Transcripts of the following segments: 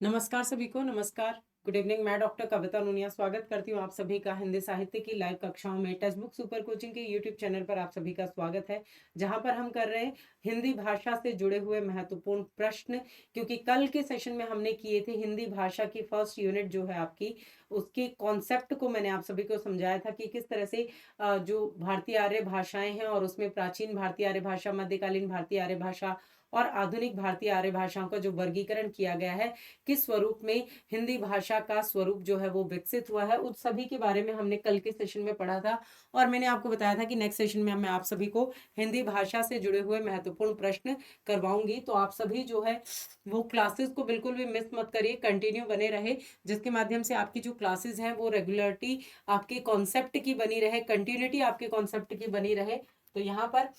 नमस्कार सभी को। नमस्कार, गुड इवनिंग। मैं डॉक्टर कविता नुनिया स्वागत करती हूँ आप सभी का हिंदी साहित्य की लाइव कक्षाओं में। टेक्स्ट बुक सुपर कोचिंग के यूट्यूब चैनल पर आप सभी का स्वागत है, जहां पर हम कर रहे हैं हिंदी भाषा से जुड़े हुए महत्वपूर्ण प्रश्न। क्योंकि कल के सेशन में हमने किए थे हिंदी भाषा की फर्स्ट यूनिट जो है आपकी, उसके कॉन्सेप्ट को मैंने आप सभी को समझाया था कि किस तरह से जो भारतीय आर्य भाषाएं हैं और उसमें प्राचीन भारतीय आर्य भाषा, मध्यकालीन भारतीय आर्य भाषा और आधुनिक भारतीय आर्य भाषाओं का जो वर्गीकरण किया गया है, किस स्वरूप में हिंदी भाषा का स्वरूप जो है वो विकसित हुआ है, उस सभी के बारे में हमने कल के सेशन में पढ़ा था। और मैंने आपको बताया था कि नेक्स्ट सेशन में मैं आप सभी को हिंदी भाषा से जुड़े हुए महत्वपूर्ण प्रश्न करवाऊंगी। तो आप सभी जो है वो क्लासेस को बिल्कुल भी मिस मत करिए, कंटिन्यू बने रहे, जिसके माध्यम से आपकी जो क्लासेस हैं वो रेगुलरिटी आपके कॉन्सेप्ट की बनी रहे, कंटिन्यूटी आपके कॉन्सेप्ट की बनी रहे। तो यहाँ पर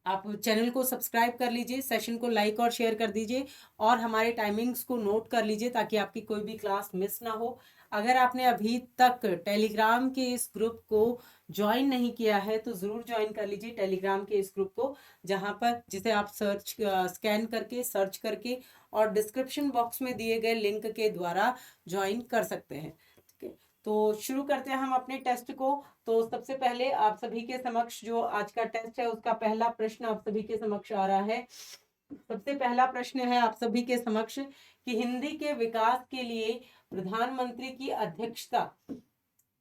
आप चैनल को सब्सक्राइब कर लीजिए, सेशन को लाइक और शेयर कर दीजिए और हमारे टाइमिंग्स को नोट कर लीजिए ताकि आपकी कोई भी क्लास मिस ना हो। अगर आपने अभी तक टेलीग्राम के इस ग्रुप को ज्वाइन नहीं किया है तो ज़रूर ज्वाइन कर लीजिए टेलीग्राम के इस ग्रुप को, जहां पर जिसे आप स्कैन करके सर्च करके और डिस्क्रिप्शन बॉक्स में दिए गए लिंक के द्वारा ज्वाइन कर सकते हैं। ठीक है, तो शुरू करते हैं हम अपने टेस्ट को। तो सबसे पहले आप सभी के समक्ष जो आज का टेस्ट है उसका पहला प्रश्न आप सभी के समक्ष आ रहा है। सबसे पहला प्रश्न है आप सभी के समक्ष कि हिंदी के विकास के लिए प्रधानमंत्री की अध्यक्षता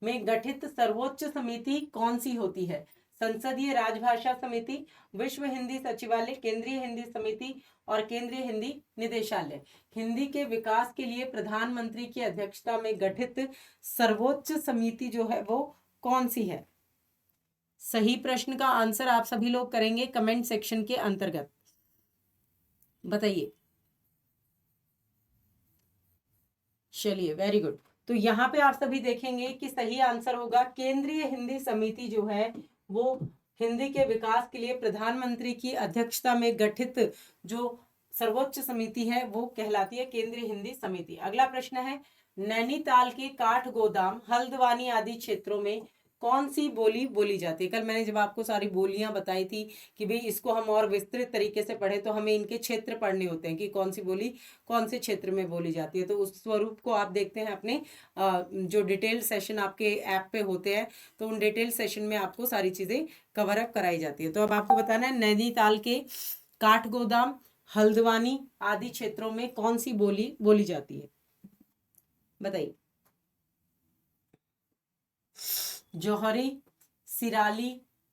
में गठित सर्वोच्च समिति कौन सी होती है? संसदीय राजभाषा समिति, विश्व हिंदी सचिवालय, केंद्रीय हिंदी समिति और केंद्रीय हिंदी निदेशालय। हिंदी के विकास के लिए प्रधानमंत्री की अध्यक्षता में गठित सर्वोच्च समिति जो है वो कौन सी है? सही प्रश्न का आंसर आप सभी लोग करेंगे कमेंट सेक्शन के अंतर्गत, बताइए। चलिए, वेरी गुड। तो यहाँ पे आप सभी देखेंगे कि सही आंसर होगा केंद्रीय हिंदी समिति जो है वो हिंदी के विकास के लिए प्रधानमंत्री की अध्यक्षता में गठित जो सर्वोच्च समिति है वो कहलाती है केंद्रीय हिंदी समिति। अगला प्रश्न है, नैनीताल के काठ गोदाम, हल्द्वानी आदि क्षेत्रों में कौन सी बोली बोली जाती है? कल मैंने जब आपको सारी बोलियां बताई थी कि भाई इसको हम और विस्तृत तरीके से पढ़े तो हमें इनके क्षेत्र पढ़ने होते हैं कि कौन सी बोली कौन से क्षेत्र में बोली जाती है। तो उस स्वरूप को आप देखते हैं अपने जो डिटेल सेशन आपके ऐप पे होते हैं, तो उन डिटेल सेशन में आपको सारी चीजें कवर अप कराई जाती है। तो अब आपको बताना है नैनीताल के काठगोदाम, हल्द्वानी आदि क्षेत्रों में कौन सी बोली बोली जाती है, बताइए। जौहरी, सिराली,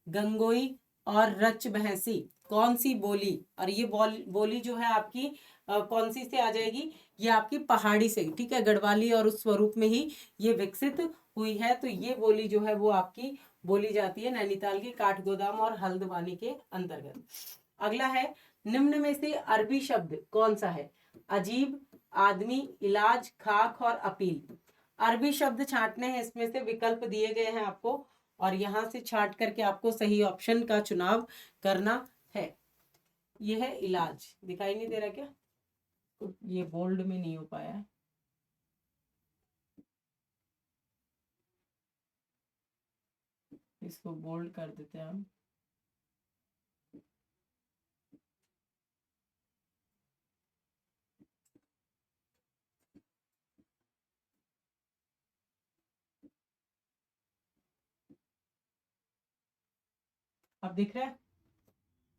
गंगोई और रच बहसी, कौन सी बोली? और ये बोली जो है आपकी कौन सी से आ जाएगी? ये आपकी पहाड़ी से, ठीक है, गढ़वाली और उस स्वरूप में ही ये विकसित हुई है। तो ये बोली जो है वो आपकी बोली जाती है नैनीताल के काठगोदाम और हल्द्वानी के अंतर्गत। अगला है, निम्न में से अरबी शब्द कौन सा है? अजीब, आदमी, इलाज, खाक और अपील। अरबी शब्द छांटने हैं, इसमें से विकल्प दिए गए हैं आपको और यहां से छांट करके आपको सही ऑप्शन का चुनाव करना है। यह है इलाज, दिखाई नहीं दे रहा क्या? ये बोल्ड में नहीं हो पाया है। इसको बोल्ड कर देते हैं हम। अब दिख रहा है?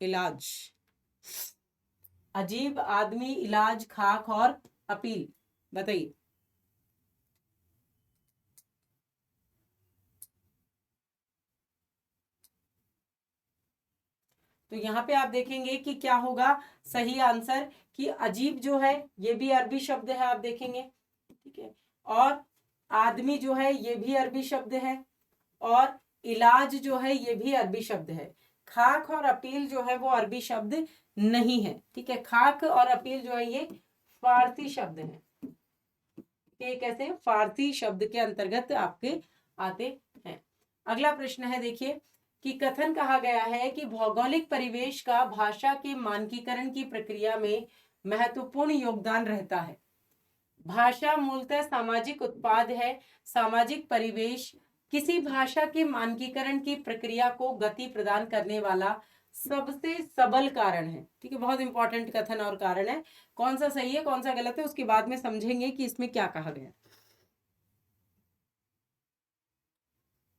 इलाज, अजीब, आदमी, इलाज, खाक और अपील, बताइए। तो यहाँ पे आप देखेंगे कि क्या होगा सही आंसर, कि अजीब जो है ये भी अरबी शब्द है, आप देखेंगे, ठीक है, और आदमी जो है ये भी अरबी शब्द है और इलाज जो है ये भी अरबी शब्द है। खाक और अपील जो है वो अरबी शब्द नहीं है, ठीक है। खाक और अपील जो है ये फारसी शब्द है, ये कैसे फारसी शब्द के अंतर्गत आपके आते हैं। अगला प्रश्न है, देखिए कि कथन कहा गया है कि भौगोलिक परिवेश का भाषा के मानकीकरण की प्रक्रिया में महत्वपूर्ण योगदान रहता है। भाषा मूलतः सामाजिक उत्पाद है। सामाजिक परिवेश किसी भाषा के मानकीकरण की प्रक्रिया को गति प्रदान करने वाला सबसे सबल कारण है। ठीक है, बहुत इंपॉर्टेंट कथन और कारण है। कौन सा सही है कौन सा गलत है उसके बाद में समझेंगे कि इसमें क्या कहा गया है।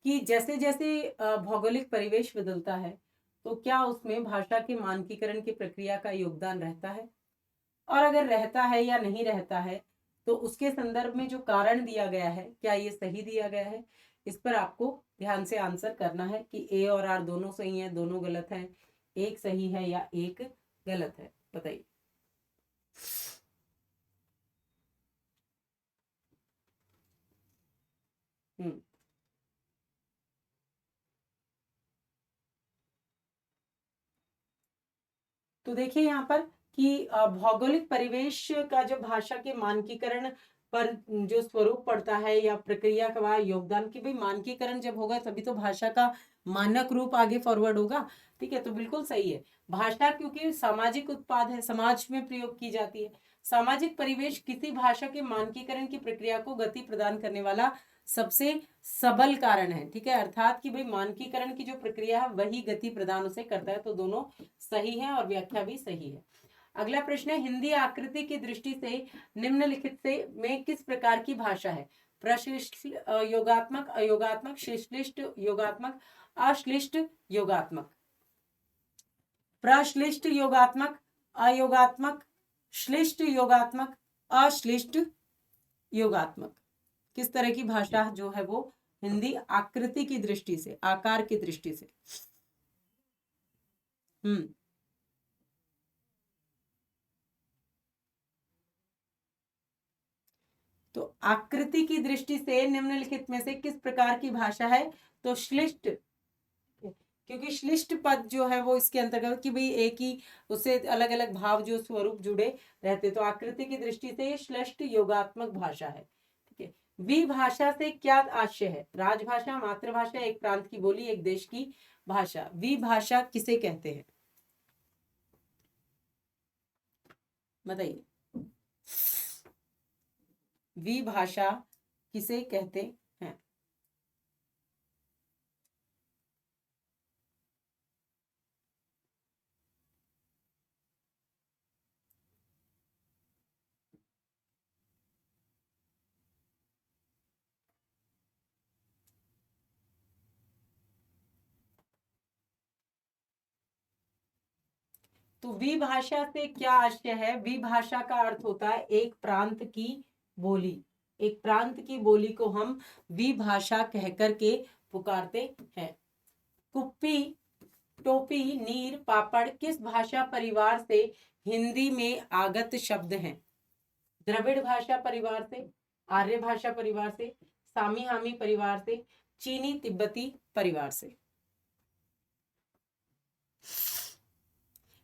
कि जैसे जैसे भौगोलिक परिवेश बदलता है तो क्या उसमें भाषा के मानकीकरण की प्रक्रिया का योगदान रहता है, और अगर रहता है या नहीं रहता है तो उसके संदर्भ में जो कारण दिया गया है क्या ये सही दिया गया है। इस पर आपको ध्यान से आंसर करना है कि ए और आर दोनों सही है दोनों गलत है, एक सही है या एक गलत है, बताइए। हम्म तो देखिए यहाँ पर कि भौगोलिक परिवेश का जब भाषा के मानकीकरण पर जो स्वरूप पड़ता है या प्रक्रिया का योगदान, की भाई मानकीकरण जब होगा तभी तो भाषा का मानक रूप आगे फॉरवर्ड होगा। ठीक है, तो बिल्कुल सही है। भाषा क्योंकि सामाजिक उत्पाद है, समाज में प्रयोग की जाती है। सामाजिक परिवेश किसी भाषा के मानकीकरण की प्रक्रिया को गति प्रदान करने वाला सबसे सबल कारण है। ठीक है, अर्थात कि भाई मानकीकरण की जो प्रक्रिया है वही गति प्रदान उसे करता है, तो दोनों सही है और व्याख्या भी सही है। अगला प्रश्न है, हिंदी आकृति की दृष्टि से निम्नलिखित से में किस प्रकार की भाषा है। प्रश्लिष्ट, योगात्मक, अयोगात्मक, शिश्लिष्ट, योगात्मक, अश्लिष्ट, योगात्मक। प्रश्लिष्ट योगात्मक, अयोगात्मक, श्लिष्ट योगात्मक, अश्लिष्ट योगात्मक। किस तरह की भाषा जो है वो हिंदी आकृति की दृष्टि से, आकार की दृष्टि से। हम्म तो आकृति की दृष्टि से निम्नलिखित में से किस प्रकार की भाषा है, तो श्लिष्ट, क्योंकि श्लिष्ट पद जो है वो इसके अंतर्गत कि भाई एक ही उससे अलग अलग भाव जो स्वरूप जुड़े रहते, तो आकृति की दृष्टि से ये श्लिष्ट योगात्मक भाषा है। ठीक है, विभाषा से क्या आशय है। राजभाषा, मातृभाषा, एक प्रांत की बोली, एक देश की भाषा। विभाषा किसे कहते हैं, बताइए। विभाषा किसे कहते हैं। तो विभाषा से क्या आशय है, विभाषा का अर्थ होता है एक प्रांत की बोली। एक प्रांत की बोली को हम विभाषा कहकर के पुकारते हैं। कुप्पी, टोपी, नीर, पापड़ किस भाषा परिवार से हिंदी में आगत शब्द हैं। द्रविड़ भाषा परिवार से, आर्य भाषा परिवार से, सामी हामी परिवार से, चीनी तिब्बती परिवार से।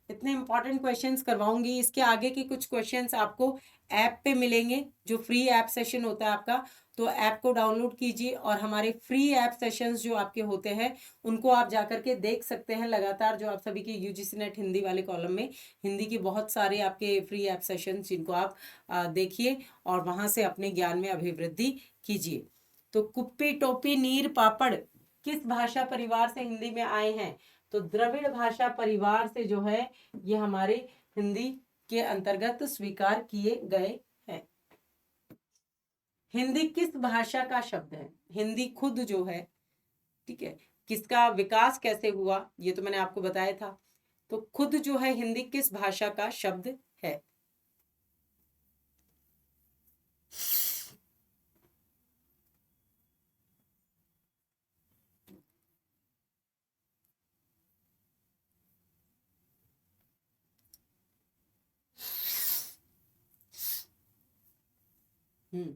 इतने इंपॉर्टेंट क्वेश्चंस करवाऊंगी। इसके आगे के कुछ क्वेश्चंस आपको ऐप पे मिलेंगे, जो फ्री ऐप सेशन होता है आपका, तो ऐप को डाउनलोड कीजिए और हमारे फ्री ऐप सेशंस जो आपके होते हैं उनको आप जाकर के देख सकते हैं लगातार। जो आप सभी के यूजीसी नेट हिंदी वाले कॉलम में हिंदी के बहुत सारे आपके फ्री ऐप सेशंस जिनको आप देखिए और वहां से अपने ज्ञान में अभिवृद्धि कीजिए। तो कुप्पी, टोपी, नीर, पापड़ किस भाषा परिवार से हिंदी में आए हैं, तो द्रविड़ भाषा परिवार से जो है ये हमारे हिंदी के अंतर्गत स्वीकार किए गए हैं। हिंदी किस भाषा का शब्द है, हिंदी खुद जो है, ठीक है, किसका विकास कैसे हुआ ये तो मैंने आपको बताया था। तो खुद जो है हिंदी किस भाषा का शब्द है। हम्म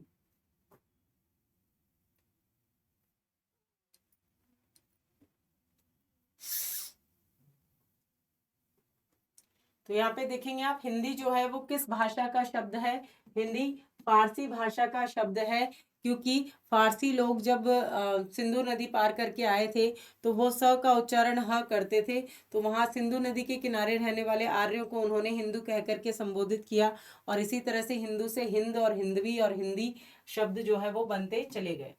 तो यहाँ पे देखेंगे आप, हिंदी जो है वो किस भाषा का शब्द है। हिंदी फारसी भाषा का शब्द है, क्योंकि फारसी लोग जब सिंधु नदी पार करके आए थे तो वो स का उच्चारण ह करते थे, तो वहां सिंधु नदी के किनारे रहने वाले आर्यों को उन्होंने हिंदू कह करके संबोधित किया, और इसी तरह से हिंदू से हिंद और हिंदवी और हिंदी शब्द जो है वो बनते चले गए।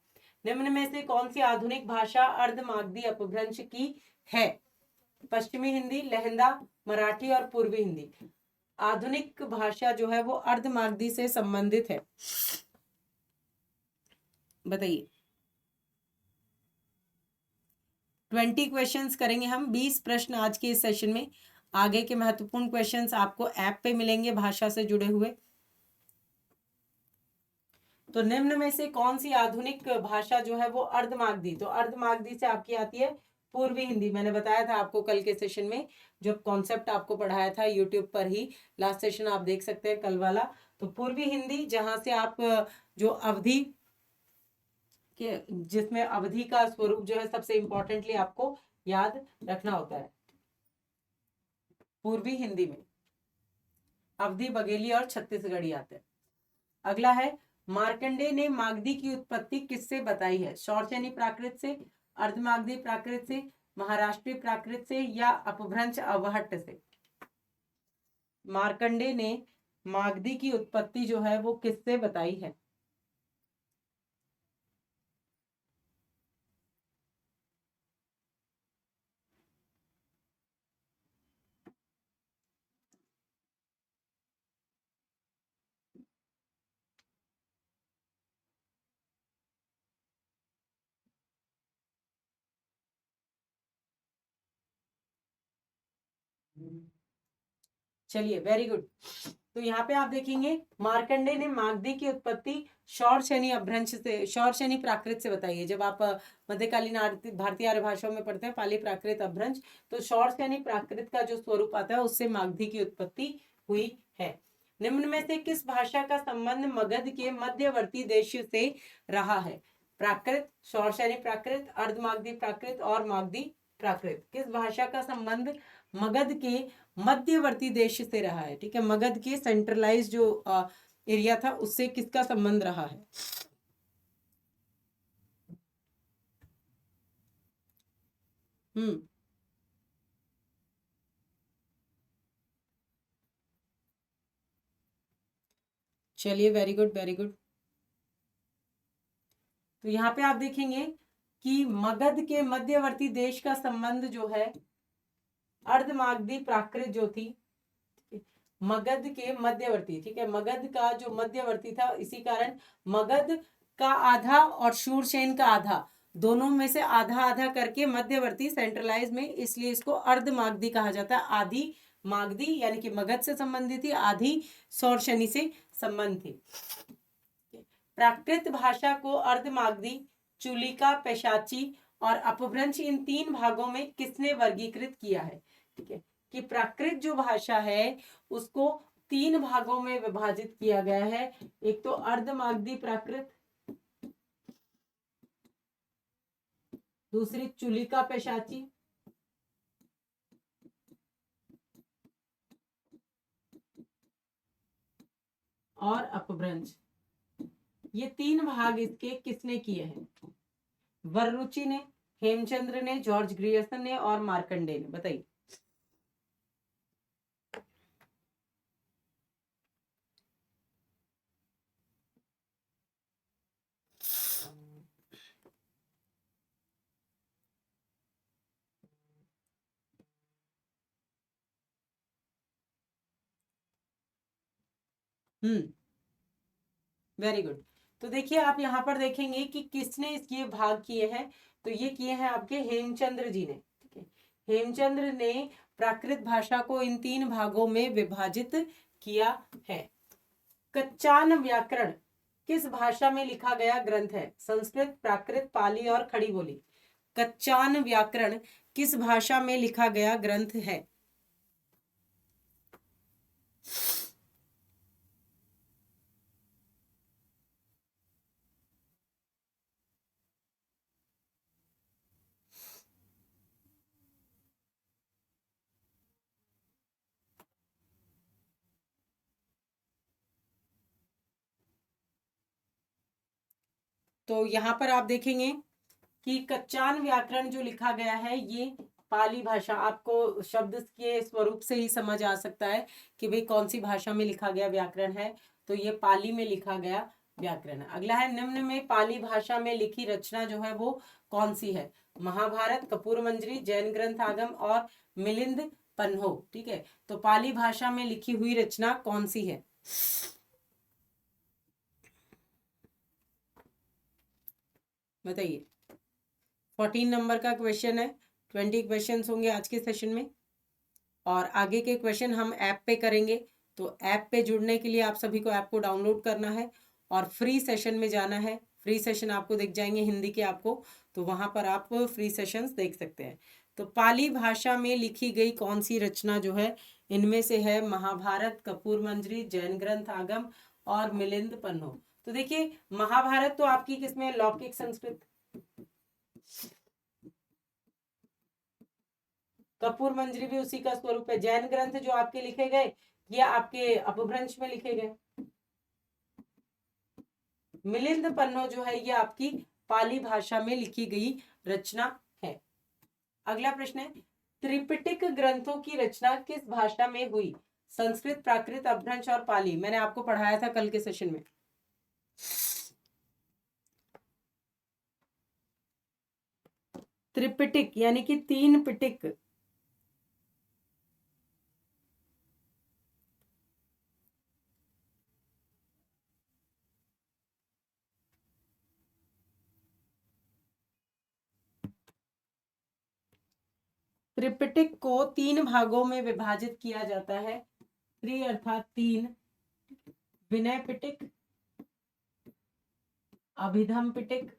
निम्न में से कौन सी आधुनिक भाषा अर्धमागधी अपभ्रंश की है। पश्चिमी हिंदी, लहंदा, मराठी और पूर्वी हिंदी। आधुनिक भाषा जो है वो अर्धमागधी से संबंधित है। बताइए। 20 क्वेश्चंस करेंगे हम, 20 प्रश्न आज के इस सेशन में। आगे के महत्वपूर्ण क्वेश्चंस आपको ऐप पे मिलेंगे भाषा से जुड़े हुए। तो निम्न में से कौन सी आधुनिक भाषा जो है वो अर्धमागधी, तो अर्धमागधी से आपकी आती है पूर्वी हिंदी। मैंने बताया था आपको कल के सेशन में, जो कॉन्सेप्ट आपको पढ़ाया था यूट्यूब पर ही, लास्ट सेशन आप देख सकते हैं कल वाला। तो पूर्वी हिंदी, जहां से आप जो अवधि के, जिसमें अवधि का स्वरूप जो है सबसे इंपॉर्टेंटली आपको याद रखना होता है। पूर्वी हिंदी में अवधि, बघेली और छत्तीसगढ़ी आते हैं। अगला है, मार्कंडेय ने मागधी की उत्पत्ति किससे बताई है? शौरसेनी प्राकृत से, अर्धमागधी प्राकृत से, महाराष्ट्रीय प्राकृत से या अपभ्रंश अवहट्ट से? मार्कंडेय ने मागधी की उत्पत्ति जो है वो किससे बताई है? चलिए, वेरी गुड। तो यहाँ पे आप देखेंगे मार्कंडेय ने मागधी की उत्पत्ति शौरसेनी अपभ्रंश से, शौरसेनी प्राकृत से बताई है। जब आप मध्यकालीन भारतीय आर्य भाषाओं में पढ़ते हैं पाली प्राकृत अपभ्रंश, तो शौरसेनी प्राकृत का जो स्वरूप आता है उससे मागधी की उत्पत्ति हुई है। निम्न में से किस भाषा का संबंध मगध के मध्यवर्ती देश से रहा है? प्राकृत, शौरसेनी प्राकृत, अर्धमागधी प्राकृत और मागधी प्राकृत। किस भाषा का संबंध मगध के मध्यवर्ती देश से रहा है? ठीक है, मगध के सेंट्रलाइज जो एरिया था उससे किसका संबंध रहा है? चलिए, वेरी गुड वेरी गुड। तो यहाँ पे आप देखेंगे कि मगध के मध्यवर्ती देश का संबंध जो है अर्धमागधी प्राकृत जो थी, मगध के मध्यवर्ती, ठीक है, मगध का जो मध्यवर्ती था, इसी कारण मगध का आधा और शूरसेन का आधा, दोनों में से आधा आधा करके मध्यवर्ती सेंट्रलाइज में, इसलिए इसको अर्धमागधी कहा जाता है। आधी मागधी यानी कि मगध से संबंधित थी, आधी शौरसेनी से संबंध थी। प्राकृत भाषा को अर्धमागधी, चुलिका, पैशाची और अपभ्रंश इन 3 भागों में किसने वर्गीकृत किया है? ठीक है, कि प्राकृत जो भाषा है उसको 3 भागों में विभाजित किया गया है। एक तो अर्धमागधी प्राकृत, दूसरी चुलिका पैशाची, और अपभ्रंश। ये 3 भाग इसके किसने किए हैं? वररुचि ने, हेमचंद्र ने, जॉर्ज ग्रियर्सन ने और मार्कंडेय ने। बताइए। Very good. तो देखिए, आप यहाँ पर देखेंगे कि किसने इसके भाग किए हैं, तो ये किए हैं आपके हेमचंद्र जी ने। ठीक है, हेमचंद्र ने प्राकृत भाषा को इन 3 भागों में विभाजित किया है। कच्चान व्याकरण किस भाषा में लिखा गया ग्रंथ है? संस्कृत, प्राकृत, पाली और खड़ी बोली। कच्चान व्याकरण किस भाषा में लिखा गया ग्रंथ है? तो यहाँ पर आप देखेंगे कि कच्चान व्याकरण जो लिखा गया है ये पाली भाषा, आपको शब्द के स्वरूप से ही समझ आ सकता है कि भाई कौन सी भाषा में लिखा गया व्याकरण है, तो ये पाली में लिखा गया व्याकरण है। अगला है, निम्न में पाली भाषा में लिखी रचना जो है वो कौन सी है? महाभारत, कपूर मंजरी, जैन ग्रंथ आगम और मिलिंद पन्हो। ठीक है, तो पाली भाषा में लिखी हुई रचना कौन सी है? बताइए। 14 नंबर का क्वेश्चन है, 20 क्वेश्चन होंगे आज के सेशन में, और आगे के क्वेश्चन हम ऐप पे करेंगे। तो ऐप पे जुड़ने के लिए आप सभी को ऐप को डाउनलोड करना है और फ्री सेशन में जाना है। फ्री सेशन आपको दिख जाएंगे हिंदी के आपको, तो वहां पर आप फ्री सेशंस देख सकते हैं। तो पाली भाषा में लिखी गई कौन सी रचना जो है, इनमें से है महाभारत, कपूर मंजरी, जैन ग्रंथ आगम और मिलिंद पन्हो। तो देखिए, महाभारत तो आपकी किसमें, लौकिक संस्कृत, कपूर मंजरी भी उसी का स्वरूप है। जैन ग्रंथ जो आपके लिखे गए, ये आपके अपभ्रंश में लिखे गए। मिलिंद पन्नो जो है, ये आपकी पाली भाषा में लिखी गई रचना है। अगला प्रश्न है, त्रिपिटक ग्रंथों की रचना किस भाषा में हुई? संस्कृत, प्राकृत, अपभ्रंश और पाली। मैंने आपको पढ़ाया था कल के सेशन में। त्रिपिटक यानी कि 3 पिटक। त्रिपिटक को 3 भागों में विभाजित किया जाता है। त्रि अर्थात 3, विनय पिटक, अभिधम पिटक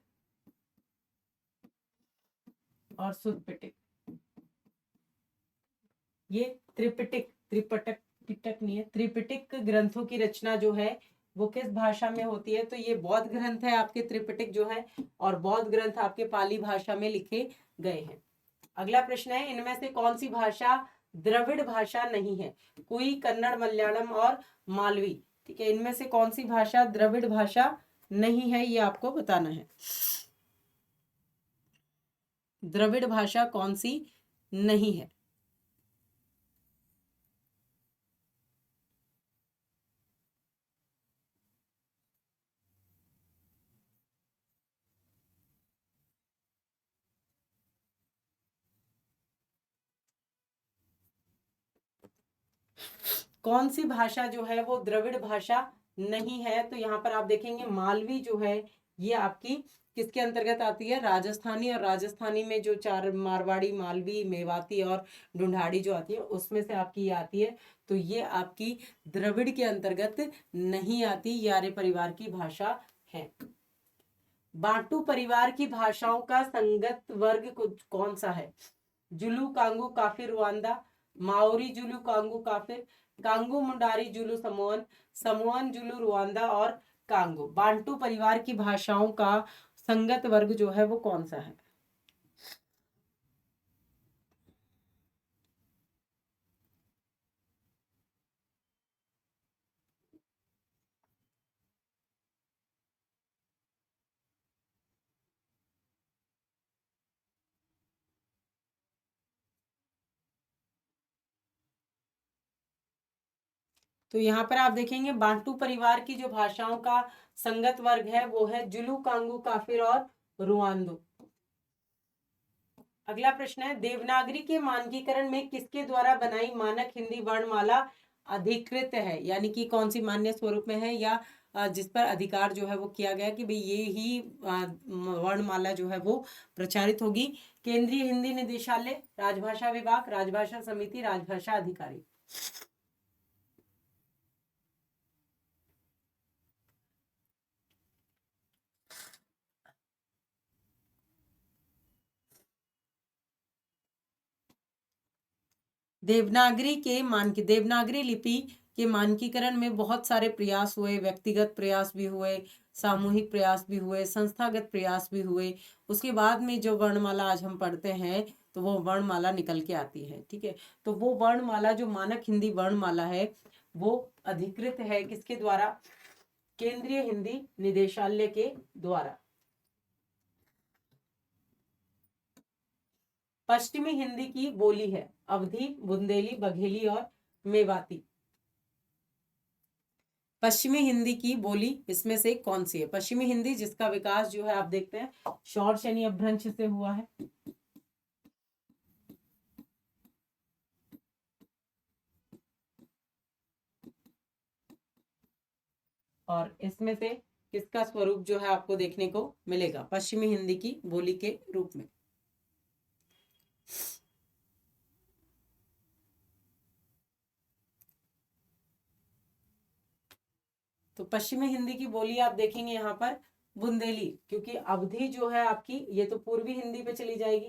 और सुत पिटक। ये त्रिपिटक, त्रिपटक पिटक नहीं है, त्रिपिटक ग्रंथों की रचना जो है वो किस भाषा में होती है? तो ये बौद्ध ग्रंथ है आपके त्रिपिटक जो है, और बौद्ध ग्रंथ आपके पाली भाषा में लिखे गए हैं। अगला प्रश्न है, इनमें से कौन सी भाषा द्रविड़ भाषा नहीं है? कोई, कन्नड़, मलयालम और मालवी। ठीक है, इनमें से कौन सी भाषा द्रविड़ भाषा नहीं है, ये आपको बताना है। द्रविड़ भाषा कौन सी नहीं है? कौन सी भाषा जो है वो द्रविड़ भाषा नहीं है? तो यहाँ पर आप देखेंगे मालवी जो है, ये आपकी किसके अंतर्गत आती है? राजस्थानी। और राजस्थानी में जो 4 मारवाड़ी, मालवी, मेवाती और ढूंढाड़ी जो आती है, उसमें से आपकी ये आती है। तो ये आपकी द्रविड़ के अंतर्गत नहीं आती, ये आर्य परिवार की भाषा है। बांटू परिवार की भाषाओं का संगत वर्ग कौन सा है? जुलू, कांगू, काफिर, रुआंदा, माओरी जुलू, कांगू, काफिर, कांगू, मुंडारी जुलू, समोअन, समोअन जुलू, रुआंदा और कांगू। बांटू परिवार की भाषाओं का संगत वर्ग जो है वो कौन सा है? तो यहाँ पर आप देखेंगे बांटू परिवार की जो भाषाओं का संगत वर्ग है वो है जुलू, कांगू, काफिर और रुआंदो। अगला प्रश्न है, देवनागरी के मानकीकरण में किसके द्वारा बनाई मानक हिंदी वर्णमाला अधिकृत है? यानी कि कौन सी मान्य स्वरूप में है, या जिस पर अधिकार जो है वो किया गया कि भाई ये ही वर्णमाला जो है वो प्रचारित होगी? केंद्रीय हिंदी निदेशालय, राजभाषा विभाग, राजभाषा समिति, राजभाषा अधिकारी। देवनागरी लिपि के मानकीकरण में बहुत सारे प्रयास हुए, व्यक्तिगत प्रयास भी हुए, सामूहिक प्रयास भी हुए, संस्थागत प्रयास भी हुए। उसके बाद में जो वर्णमाला आज हम पढ़ते हैं, तो वो वर्णमाला निकल के आती है। ठीक है, तो वो वर्णमाला जो मानक हिंदी वर्णमाला है वो अधिकृत है किसके द्वारा? केंद्रीय हिंदी निदेशालय के द्वारा। पश्चिमी हिंदी की बोली है अवधी, बुंदेली, बघेली और मेवाती। पश्चिमी हिंदी की बोली इसमें से कौन सी है? पश्चिमी हिंदी जिसका विकास जो है आप देखते हैं शौर शनि अपभ्रंश से हुआ है। और इसमें से किसका स्वरूप जो है आपको देखने को मिलेगा पश्चिमी हिंदी की बोली के रूप में? तो पश्चिमी हिंदी की बोली आप देखेंगे यहाँ पर बुंदेली, क्योंकि अवधि जो है आपकी ये तो पूर्वी हिंदी पे चली जाएगी।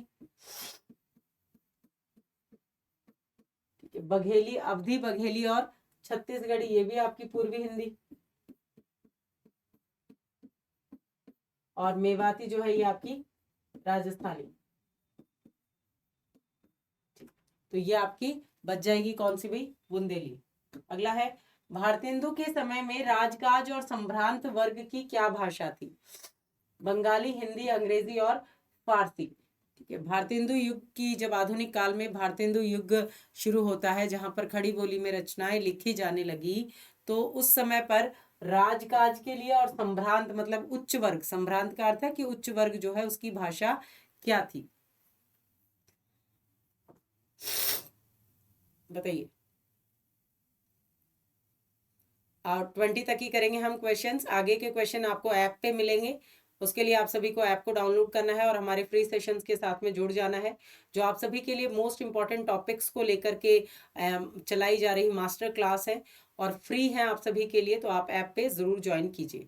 ठीक है, बघेली, अवधि बघेली और छत्तीसगढ़ी ये भी आपकी पूर्वी हिंदी, और मेवाती जो है ये आपकी राजस्थानी। तो ये आपकी बच जाएगी कौन सी भाई? बुंदेली। अगला है, भारतेंदु के समय में राजकाज और संभ्रांत वर्ग की क्या भाषा थी? बंगाली, हिंदी, अंग्रेजी और फारसी। ठीक है, भारतेंदु युग की, जब आधुनिक काल में भारतेंदु युग शुरू होता है जहां पर खड़ी बोली में रचनाएं लिखी जाने लगी, तो उस समय पर राजकाज के लिए और संभ्रांत मतलब उच्च वर्ग, संभ्रांत का अर्थ है कि उच्च वर्ग जो है उसकी भाषा क्या थी? बताइए। और 20 तक ही करेंगे हम क्वेश्चंस, आगे के क्वेश्चन आपको ऐप पे मिलेंगे। उसके लिए आप सभी को ऐप को डाउनलोड करना है और हमारे फ्री सेशंस के साथ में जुड़ जाना है, जो आप सभी के लिए मोस्ट इंपॉर्टेंट टॉपिक्स को लेकर के चलाई जा रही मास्टर क्लास है और फ्री है आप सभी के लिए, तो आप ऐप पे जरूर ज्वाइन कीजिए।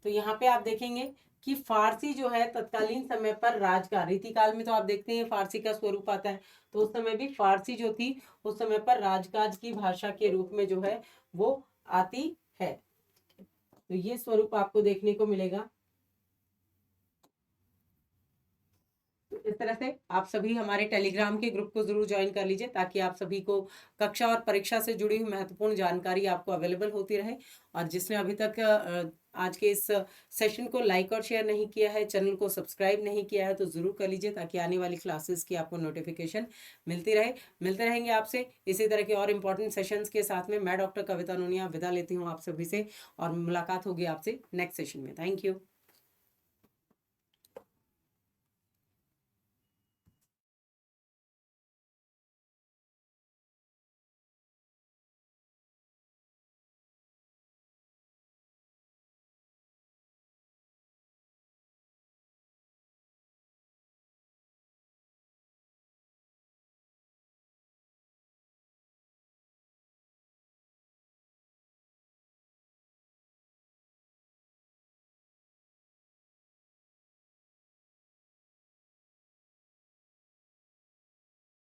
तो यहाँ पे आप देखेंगे कि फारसी जो है तत्कालीन समय पर राजकाज, रीतिकाल में तो आप देखते हैं फारसी का स्वरूप आता है, तो उस समय भी फारसी जो थी उस समय पर राजकाज की भाषा के रूप में जो है वो आती है। तो ये स्वरूप आपको देखने को मिलेगा। तो इस तरह से आप सभी हमारे टेलीग्राम के ग्रुप को जरूर ज्वाइन कर लीजिए, ताकि आप सभी को कक्षा और परीक्षा से जुड़ी हुई महत्वपूर्ण जानकारी आपको अवेलेबल होती रहे। और जिसने अभी तक आज के इस सेशन को लाइक और शेयर नहीं किया है, चैनल को सब्सक्राइब नहीं किया है, तो जरूर कर लीजिए, ताकि आने वाली क्लासेस की आपको नोटिफिकेशन मिलती रहे। मिलते रहेंगे आपसे इसी तरह के और इम्पोर्टेंट सेशंस के साथ में। मैं डॉक्टर कविता नूनिया विदा लेती हूँ आप सभी से, और मुलाकात होगी आपसे नेक्स्ट सेशन में। Thank you.